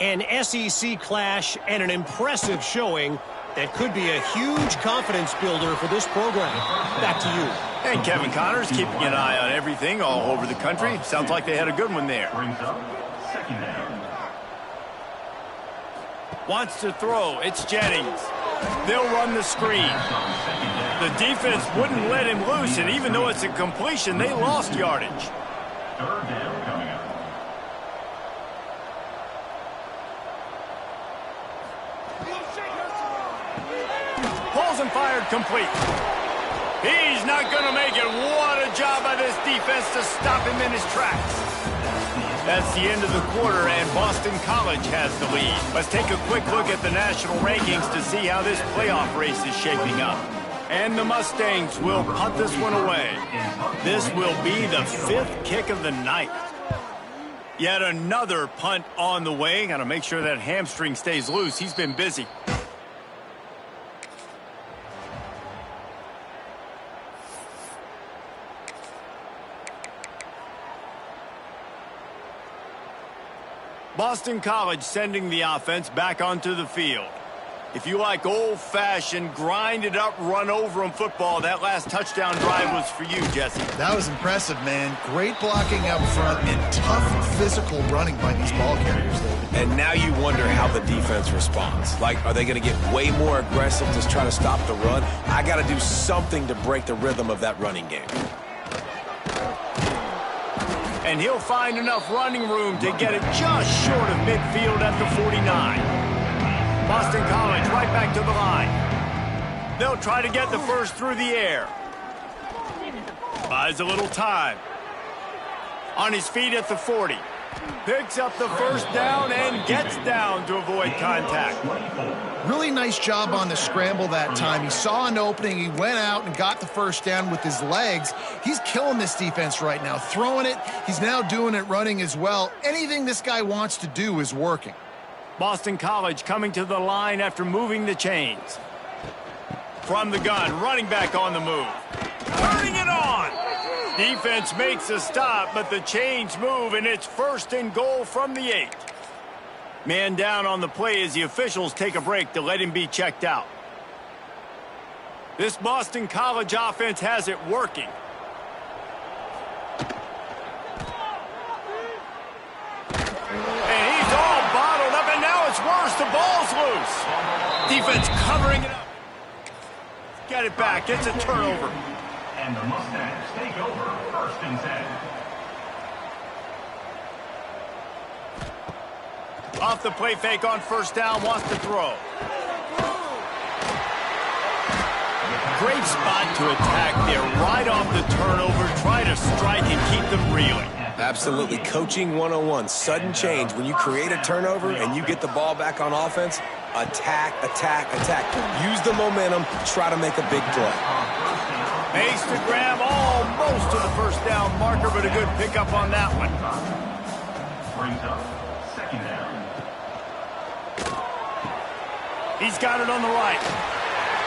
An SEC clash and an impressive showing that could be a huge confidence builder for this program. Back to you. And Kevin Connors keeping an eye on everything all over the country. Sounds like they had a good one there. Wants to throw. It's Jennings. They'll run the screen. The defense wouldn't let him loose, and even though it's a completion, they lost yardage. 3rd down coming up. Pulls and fired complete. He's not going to make it. What a job by this defense to stop him in his tracks. That's the end of the quarter, and Boston College has the lead. Let's take a quick look at the national rankings to see how this playoff race is shaping up. And the Mustangs will punt this one away. This will be the 5th kick of the night. Yet another punt on the way. Got to make sure that hamstring stays loose. He's been busy. Boston College sending the offense back onto the field. If you like old-fashioned, grind-it-up, run-over-'em football, that last touchdown drive was for you, Jesse. That was impressive, man. Great blocking up front and tough physical running by these ball carriers, David. And now you wonder how the defense responds. Like, are they going to get way more aggressive to try to stop the run? I got to do something to break the rhythm of that running game. And he'll find enough running room to get it just short of midfield at the 49. Boston College right back to the line. They'll try to get the first through the air. Buys a little time. On his feet at the 40. Picks up the first down and gets down to avoid contact. Really nice job on the scramble that time. He saw an opening. He went out and got the first down with his legs. He's killing this defense right now. Throwing it. He's now doing it running as well. Anything this guy wants to do is working. Boston College coming to the line after moving the chains. From the gun, running back on the move. Turning it on. Defense makes a stop, but the chains move, and it's 1st and goal from the 8. Man down on the play as the officials take a break to let him be checked out. This Boston College offense has it working. And he's all bottled up, and now it's worse. The ball's loose. Defense covering it up. Get it back. It's a turnover. And the Mustangs take over 1st and 10. Off the play fake on 1st down, wants to throw. Great spot to attack there, right off the turnover. Try to strike and keep them reeling. Absolutely. Coaching 101. Sudden change. When you create a turnover and you get the ball back on offense, attack, attack, attack. Use the momentum. Try to make a big play. Makes to grab almost to the 1st down marker, but a good pickup on that one. Brings up 2nd down. He's got it on the right.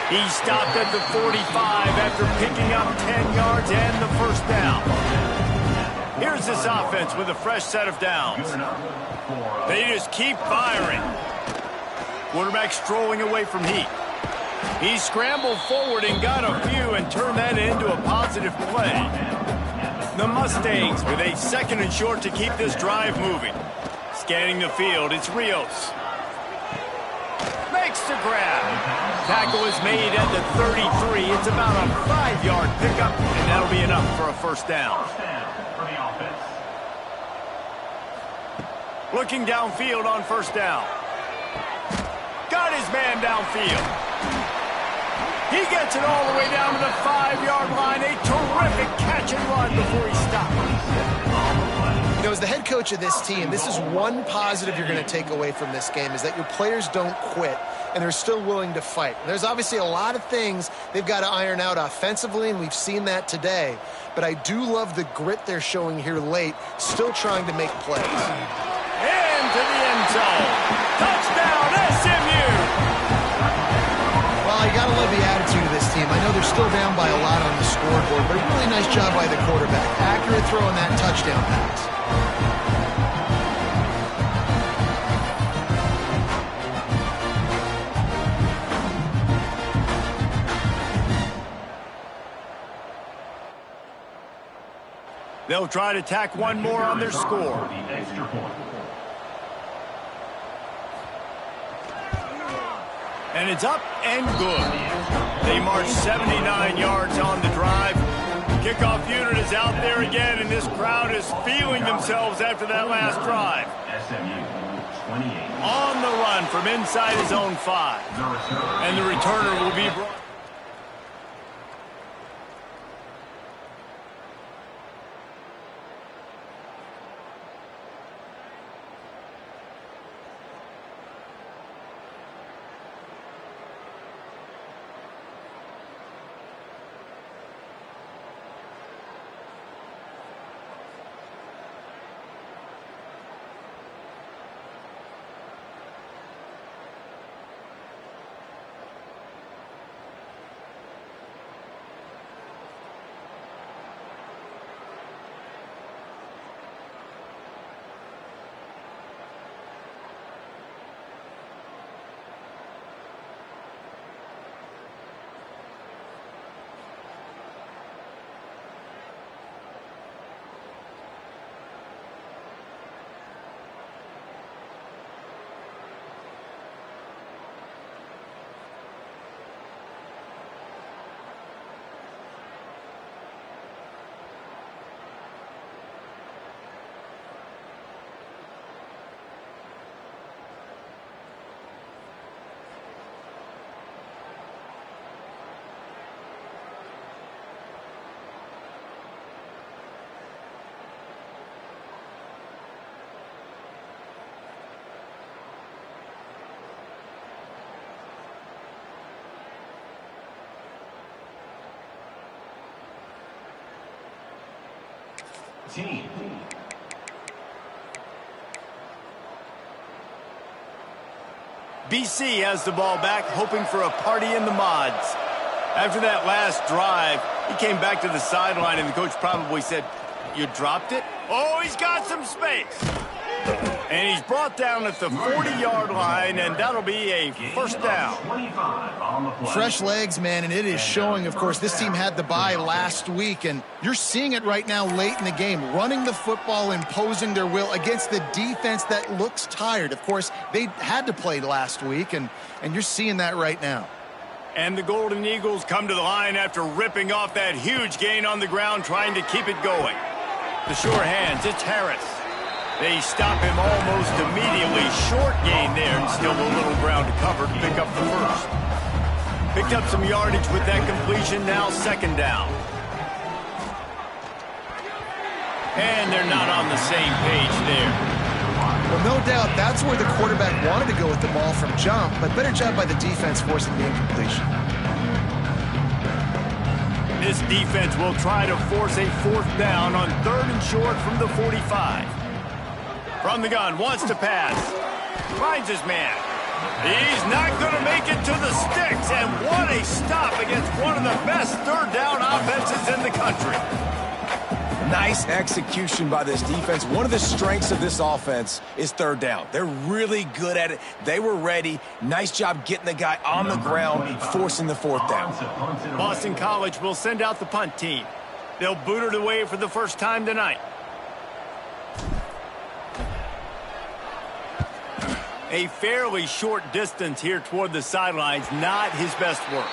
He stopped at the 45 after picking up 10 yards and the 1st down. Here's this offense with a fresh set of downs. They just keep firing. Quarterback strolling away from heat. He scrambled forward and got a few and turned that into a positive play. The Mustangs with a 2nd and short to keep this drive moving. Scanning the field, it's Rios. Makes the grab. Tackle is made at the 33. It's about a 5-yard pickup, and that'll be enough for a 1st down. First down for the offense. Looking downfield on 1st down. Got his man downfield. He gets it all the way down to the 5-yard line. A terrific catch and run before he stopped. You know, as the head coach of this team, this is one positive you're going to take away from this game, is that your players don't quit and they're still willing to fight. There's obviously a lot of things they've got to iron out offensively, and we've seen that today. But I do love the grit they're showing here late, still trying to make plays. Into the end zone. Touchdown, SMU! Well, you got to love the attitude of this team. I know they're still down by a lot on the scoreboard, but a really nice job by the quarterback. Accurate throw on that touchdown pass. They'll try to tack one more on their score. The extra point. And it's up and good. They march 79 yards on the drive. Kickoff unit is out there again, and this crowd is feeling themselves after that last drive. SMU 28. On the run from inside his own 5. And the returner will be brought. Team. BC has the ball back, hoping for a party in the mods. After that last drive, He came back to the sideline, and the coach probably said, "You dropped it?" Oh, he's got some space. And he's brought down at the 40-yard line, and that'll be a first down. Fresh legs, man, and it is showing, of course. This team had the bye last week, and you're seeing it right now late in the game, running the football, imposing their will against the defense that looks tired. Of course, they had to play last week, and you're seeing that right now. And the Golden Eagles come to the line after ripping off that huge gain on the ground, trying to keep it going. The sure hands, it's Harris. They stop him almost immediately. Short gain there, and still a little ground to cover to pick up the first. Picked up some yardage with that completion, now second down. And they're not on the same page there. Well, no doubt that's where the quarterback wanted to go with the ball from jump, but better job by the defense forcing the incompletion. This defense will try to force a fourth down on 3rd and short from the 45. From the gun, wants to pass. Finds his man. He's not going to make it to the sticks, and what a stop against one of the best third down offenses in the country. Nice execution by this defense. One of the strengths of this offense is third down. They're really good at it. They were ready. Nice job getting the guy on the ground, forcing the fourth down. Boston College will send out the punt team. They'll boot it away for the first time tonight. A fairly short distance here toward the sidelines, not his best work.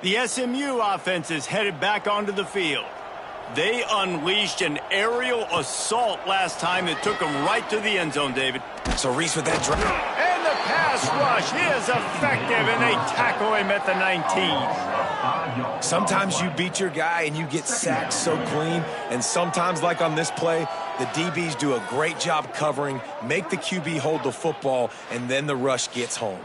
The SMU offense is headed back onto the field. They unleashed an aerial assault last time that took them right to the end zone, David. So Reese with that drive. And the pass rush is effective, and they tackle him at the 19. Sometimes you beat your guy and you get sacked so clean, and sometimes, like on this play, the DBs do a great job covering, make the QB hold the football, and then the rush gets home.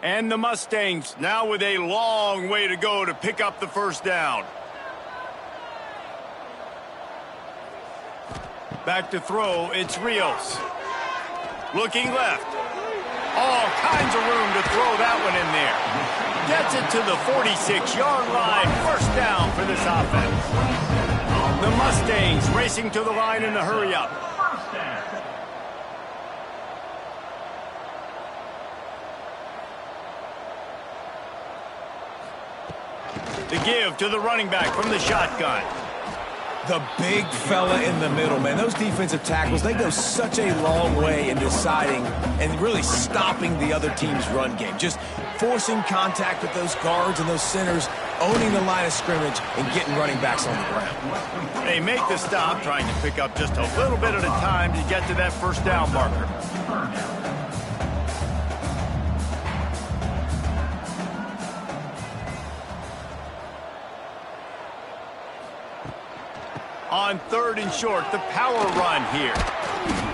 And the Mustangs now with a long way to go to pick up the first down. Back to throw, it's Rios. Looking left. All kinds of room to throw that one in there. Gets it to the 46-yard line. First down for this offense. The Mustangs racing to the line in a hurry-up. The give to the running back from the shotgun. The big fella in the middle, man. Those defensive tackles, they go such a long way in deciding and really stopping the other team's run game. Just forcing contact with those guards and those centers, owning the line of scrimmage, and getting running backs on the ground. They make the stop, trying to pick up just a little bit at a time to get to that first down marker. On 3rd and short, the power run here.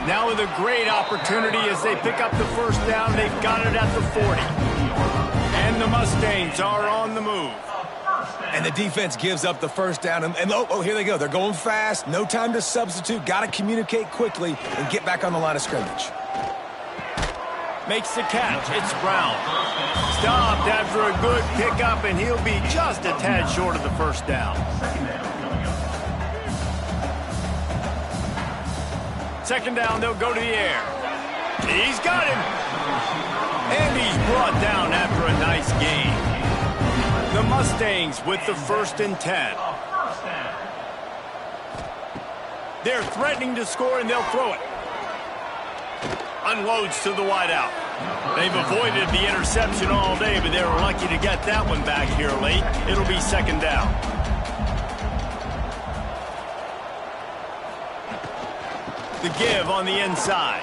Now with a great opportunity as they pick up the first down. They've got it at the 40. And the Mustangs are on the move. And the defense gives up the first down. And oh, here they go. They're going fast. No time to substitute. Got to communicate quickly and get back on the line of scrimmage. Makes the catch. It's Brown. Stopped after a good pickup, and he'll be just a tad short of the first down. Second down, they'll go to the air. He's got him. And he's brought down after a nice gain. The Mustangs with the 1st and 10. They're threatening to score, and they'll throw it. Unloads to the wideout. They've avoided the interception all day, but they were lucky to get that one back here late. It'll be second down. The give on the inside.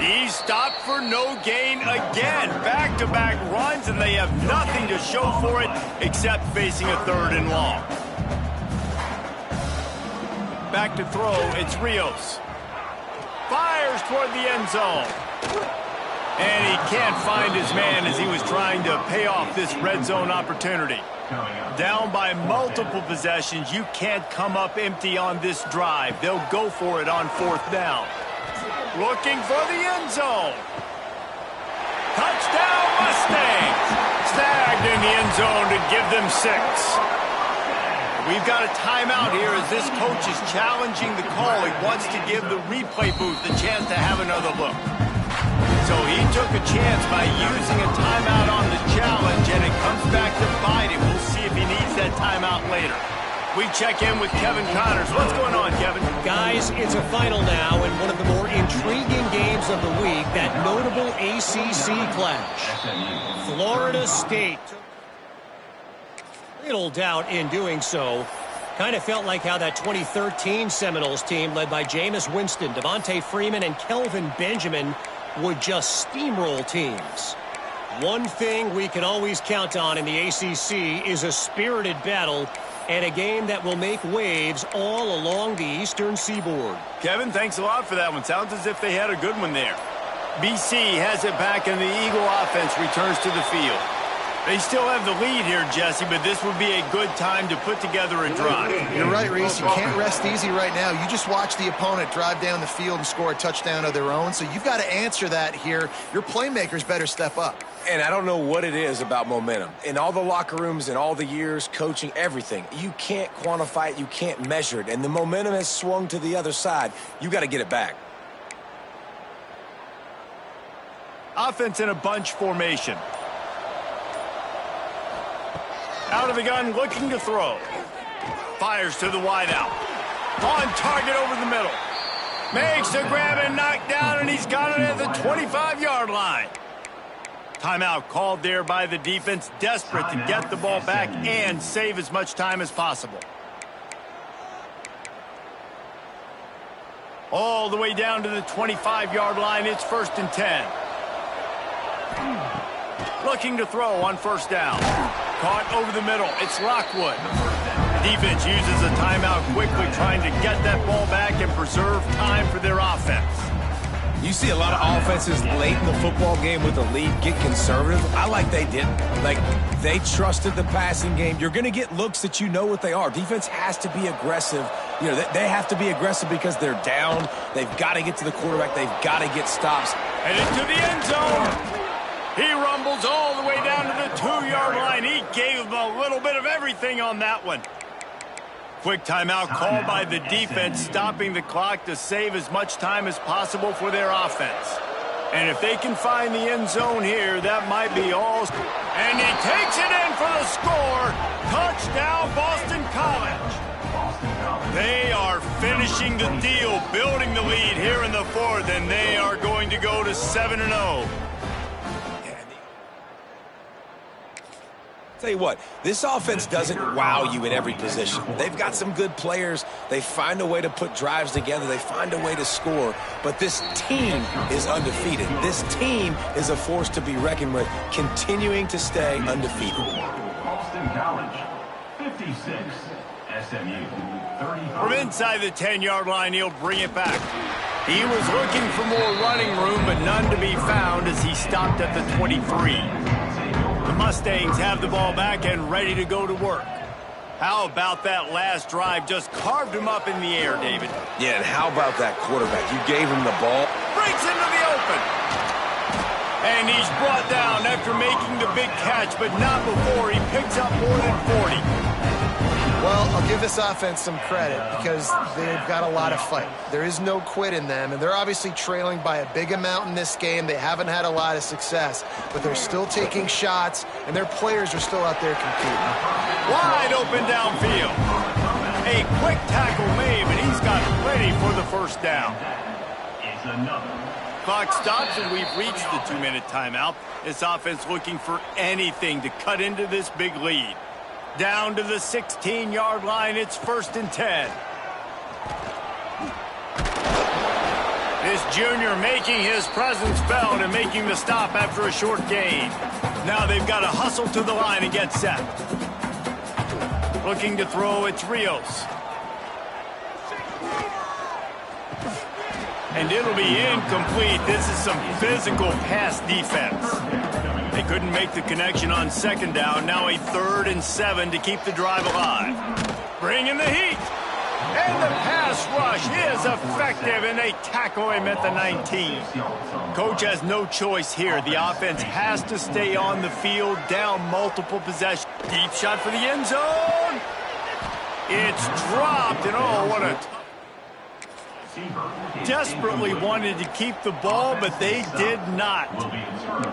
He's stopped for no gain again. Back-to-back runs, and they have nothing to show for it except facing a 3rd and long. Back to throw, it's Rios. Fires toward the end zone. And he can't find his man as he was trying to pay off this red zone opportunity. Down by multiple possessions, you can't come up empty on this drive. They'll go for it on 4th down. Looking for the end zone. Touchdown Mustangs! Snagged in the end zone to give them 6. We've got a timeout here as this coach is challenging the call. He wants to give the replay booth the chance to have another look. So he took a chance by using a timeout on the challenge, and it comes back to bite him. We'll see if he needs that timeout later. We check in with Kevin Connors. What's going on, Kevin? Guys, it's a final now in one of the more intriguing games of the week, that notable ACC clash. Florida State took little doubt in doing so. Kind of felt like how that 2013 Seminoles team led by Jameis Winston, Devontae Freeman, and Kelvin Benjamin would just steamroll teams. One thing we can always count on in the ACC is a spirited battle and a game that will make waves all along the eastern seaboard. Kevin, thanks a lot for that one. Sounds as if they had a good one there. BC has it back, and the Eagle offense returns to the field. They still have the lead here, Jesse, but this would be a good time to put together a drive. You're right, Reese. You can't rest easy right now. You just watch the opponent drive down the field and score a touchdown of their own, so you've got to answer that here. Your playmakers better step up. And I don't know what it is about momentum. In all the locker rooms, in all the years, coaching, everything, you can't quantify it, you can't measure it, and the momentum has swung to the other side. You got to get it back. Offense in a bunch formation. Out of the gun, looking to throw. Fires to the wideout. On target over the middle. Makes the grab and knock down, and he's got it at the 25-yard line. Timeout called there by the defense, desperate to get the ball back and save as much time as possible. All the way down to the 25-yard line, it's 1st and 10. Looking to throw on 1st down. Caught over the middle. It's Lockwood. Defense uses a timeout quickly, trying to get that ball back and preserve time for their offense. You see a lot of offenses late in the football game with the lead get conservative. I like they didn't. Like, they trusted the passing game. You're going to get looks that you know what they are. Defense has to be aggressive. You know, they have to be aggressive because they're down. They've got to get to the quarterback. They've got to get stops. And into the end zone. He rumbles all the way down to the 2-yard line. He gave them a little bit of everything on that one. Quick timeout called by the defense, stopping the clock to save as much time as possible for their offense. And if they can find the end zone here, that might be all. And he takes it in for the score. Touchdown, Boston College. They are finishing the deal, building the lead here in the 4th, and they are going to go to 7-0. Tell you what, this offense doesn't wow you in every position. They've got some good players. They find a way to put drives together. They find a way to score. But this team is undefeated. This team is a force to be reckoned with, continuing to stay undefeated. Boston College, 56. SMU, 35. From inside the 10-yard line, he'll bring it back. He was looking for more running room, but none to be found as he stopped at the 23. The Mustangs have the ball back and ready to go to work. How about that last drive? Just carved him up in the air, David. Yeah, and how about that quarterback? You gave him the ball. Breaks into the open. And he's brought down after making the big catch, but not before he picks up more than 40. Well, I'll give this offense some credit because they've got a lot of fight. There is no quit in them, and they're obviously trailing by a big amount in this game. They haven't had a lot of success, but they're still taking shots, and their players are still out there competing. Wide open downfield. A quick tackle made, but he's got ready for the 1st down. It's another. Clock stops, and we've reached the 2-minute timeout. This offense looking for anything to cut into this big lead. Down to the 16-yard line, it's 1st and 10. This junior making his presence felt and making the stop after a short gain. Now they've got to hustle to the line and get set. Looking to throw, it's Rios. And it'll be incomplete. This is some physical pass defense. They couldn't make the connection on second down. Now a 3rd and 7 to keep the drive alive. Bringing the heat. And the pass rush is effective, and they tackle him at the 19. Coach has no choice here. The offense has to stay on the field, down multiple possessions. Deep shot for the end zone. It's dropped, and oh, what a... Desperately wanted to keep the ball, but they did not.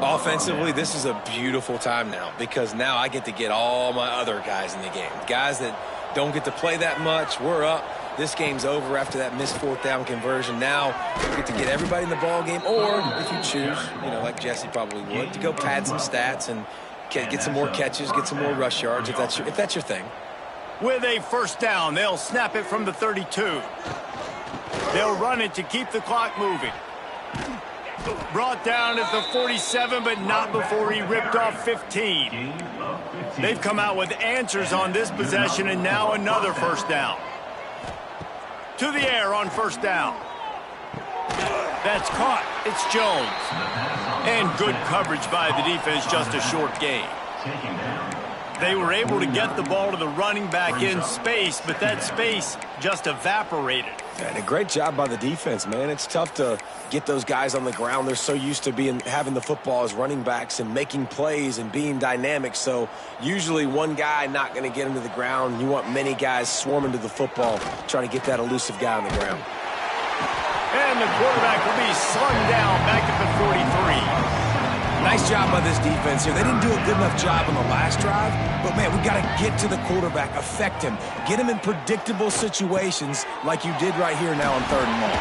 Offensively, this is a beautiful time now because now I get to get all my other guys in the game. Guys that don't get to play that much. We're up. This game's over after that missed 4th down conversion. Now you get to get everybody in the ball game, or if you choose, like Jesse probably would, to go pad some stats and get some more catches, get some more rush yards if that's your thing. With a 1st down, they'll snap it from the 32. They'll run it to keep the clock moving. Brought down at the 47, but not before he ripped off 15. They've come out with answers on this possession, and now another 1st down. To the air on 1st down. That's caught. It's Jones. And good coverage by the defense, just a short gain. They were able to get the ball to the running back in space, but that space just evaporated. And a great job by the defense, man. It's tough to get those guys on the ground. They're so used to having the football as running backs and making plays and being dynamic. So usually one guy not going to get into the ground. You want many guys swarming to the football, trying to get that elusive guy on the ground. And the quarterback will be slung down back at the 43. Nice job by this defense here. They didn't do a good enough job on the last drive, but, man, we got to get to the quarterback, affect him, get him in predictable situations like you did right here now on 3rd and long.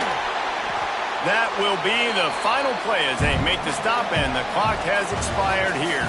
That will be the final play as they make the stop, and the clock has expired here.